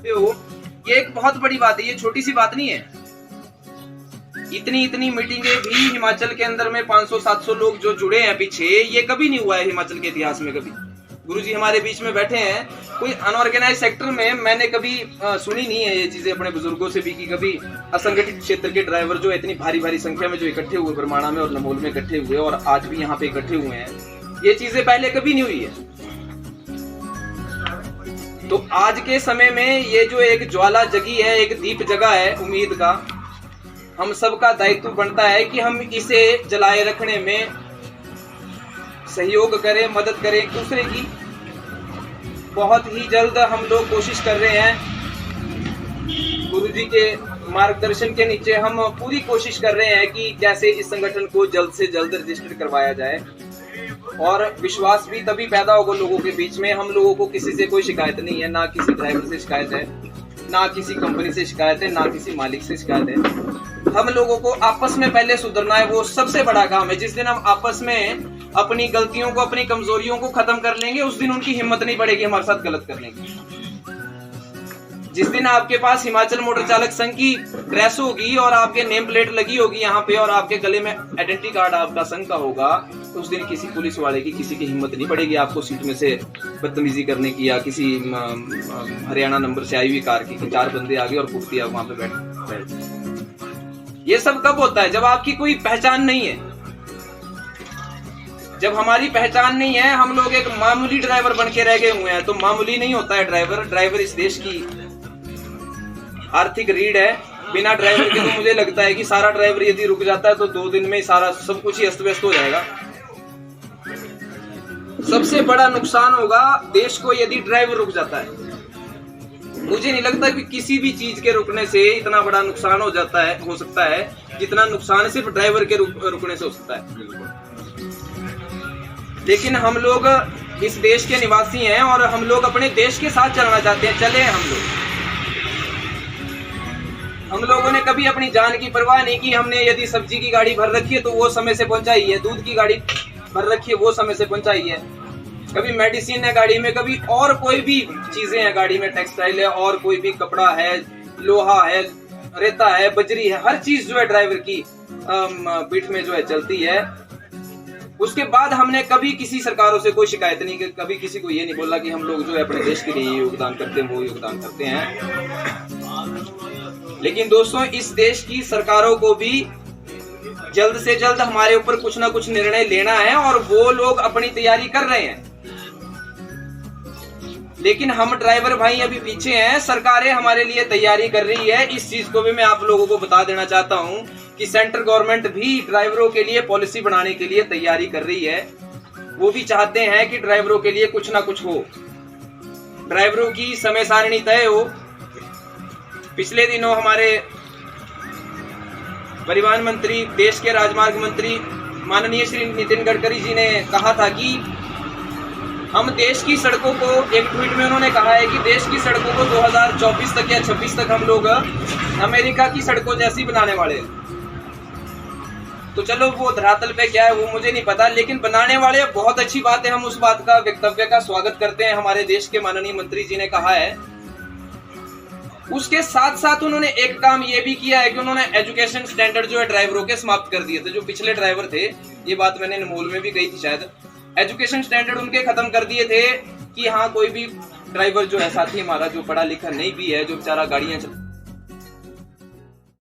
सकते हो, ये एक बहुत बड़ी बात है, ये छोटी सी बात नहीं है। इतनी मीटिंगें भी हिमाचल के अंदर में 500-700 लोग जो जुड़े हैं पीछे, ये कभी नहीं हुआ है हिमाचल के इतिहास में कभी। गुरुजी हमारे बीच में बैठे हैं, कोई अनऑर्गेनाइज सेक्टर में मैंने कभी सुनी नहीं है ये चीजें अपने बुजुर्गों से भी, कि कभी असंगठित क्षेत्र के ड्राइवर जो इतनी भारी संख्या में जो इकट्ठे हुए बरमाणा में और नमोल में इकट्ठे हुए और आज भी यहाँ पे इकट्ठे हुए हैं, ये चीजें पहले कभी नहीं हुई है। तो आज के समय में ये जो एक ज्वाला जगी है, एक दीप जगा है उम्मीद का, हम सबका दायित्व बनता है कि हम इसे जलाए रखने में सहयोग करें, मदद करें एक दूसरे की। बहुत ही जल्द हम लोग कोशिश कर रहे हैं, गुरुजी के मार्गदर्शन के नीचे हम पूरी कोशिश कर रहे हैं कि कैसे इस संगठन को जल्द से जल्द रजिस्टर करवाया जाए। और विश्वास भी तभी पैदा होगा लोगों के बीच में। हम लोगों को किसी से कोई शिकायत नहीं है, ना किसी ड्राइवर से शिकायत है, ना किसी कंपनी से शिकायत है, ना किसी मालिक से शिकायत है। हम लोगों को आपस में पहले सुधरना है, वो सबसे बड़ा काम है। जिस दिन हम आपस में अपनी गलतियों को, अपनी कमजोरियों को खत्म कर लेंगे, उस दिन उनकी हिम्मत नहीं बढ़ेगी हमारे साथ गलत करने की। जिस दिन आपके पास हिमाचल मोटर चालक संघ की ड्रेस होगी और आपके नेम प्लेट लगी होगी यहाँ पे और आपके गले में आइडेंटिटी कार्ड आपका संघ का होगा, तो उस दिन किसी पुलिस वाले की, किसी की हिम्मत नहीं बढ़ेगी आपको सीट में से बदतमीजी करने की, या किसी हरियाणा नंबर से आई हुई कार की 4 बंदे आ गए और पूछ दिया वहां पे बैठ। ये सब कब होता है? जब आपकी कोई पहचान नहीं है। जब हमारी पहचान नहीं है, हम लोग एक मामूली ड्राइवर बन के रह गए हुए हैं। तो मामूली नहीं होता है ड्राइवर। ड्राइवर इस देश की आर्थिक रीढ़ है। बिना ड्राइवर के तो मुझे लगता है कि सारा ड्राइवर यदि रुक जाता है तो 2 दिन में सारा सब कुछ ही अस्त व्यस्त हो जाएगा। सबसे बड़ा नुकसान होगा देश को यदि ड्राइवर रुक जाता है। मुझे नहीं लगता कि किसी भी चीज के रुकने से इतना बड़ा नुकसान हो सकता है जितना नुकसान सिर्फ ड्राइवर के रुकने से हो सकता है। लेकिन हम लोग इस देश के निवासी हैं और हम लोग अपने देश के साथ चलना चाहते हैं। चले हम लोगों ने कभी अपनी जान की परवाह नहीं की। हमने यदि सब्जी की गाड़ी भर रखी है तो वो समय से पहुंचाई है, दूध की गाड़ी भर रखी है वो समय से पहुंचाई है। कभी मेडिसिन है गाड़ी में, कभी और कोई भी चीजें हैं गाड़ी में, टेक्सटाइल है और कोई भी कपड़ा है, लोहा है, रेता है, बजरी है, हर चीज जो है ड्राइवर की पीठ में जो है चलती है। उसके बाद हमने कभी किसी सरकारों से कोई शिकायत नहीं की, कभी किसी को ये नहीं बोला कि हम लोग जो है अपने देश के लिए योगदान करते हैं, वो योगदान करते हैं। लेकिन दोस्तों, इस देश की सरकारों को भी जल्द से जल्द हमारे ऊपर कुछ ना कुछ निर्णय लेना है और वो लोग अपनी तैयारी कर रहे हैं। लेकिन हम ड्राइवर भाई अभी पीछे हैं, सरकारें हमारे लिए तैयारी कर रही है। इस चीज को भी मैं आप लोगों को बता देना चाहता हूं कि सेंट्रल गवर्नमेंट भी ड्राइवरों के लिए पॉलिसी बनाने के लिए तैयारी कर रही है। वो भी चाहते हैं कि ड्राइवरों के लिए कुछ ना कुछ हो, ड्राइवरों की समय सारणी तय हो। पिछले दिनों हमारे परिवहन मंत्री, देश के राजमार्ग मंत्री माननीय श्री नितिन गडकरी जी ने कहा था कि हम देश की सड़कों को, एक ट्वीट में उन्होंने कहा है कि देश की सड़कों को 2024 तक या 26 तक हम लोग अमेरिका की सड़कों जैसी बनाने वाले हैं। तो चलो वो धरातल पे क्या है वो मुझे नहीं पता, लेकिन बनाने वाले बहुत अच्छी बात है। हम उस बात का, वक्तव्य का स्वागत करते हैं। हमारे देश के माननीय मंत्री जी ने कहा है। उसके साथ साथ उन्होंने एक काम ये भी किया है कि उन्होंने एजुकेशन स्टैंडर्ड जो है ड्राइवरों के समाप्त कर दिए थे। जो पिछले ड्राइवर थे, ये बात मैंने नमोल में भी कही थी शायद, एजुकेशन स्टैंडर्ड उनके खत्म कर दिए थे कि हाँ, कोई भी ड्राइवर जो है साथी हमारा जो पढ़ा लिखा नहीं भी है, जो बेचारा गाड़ियां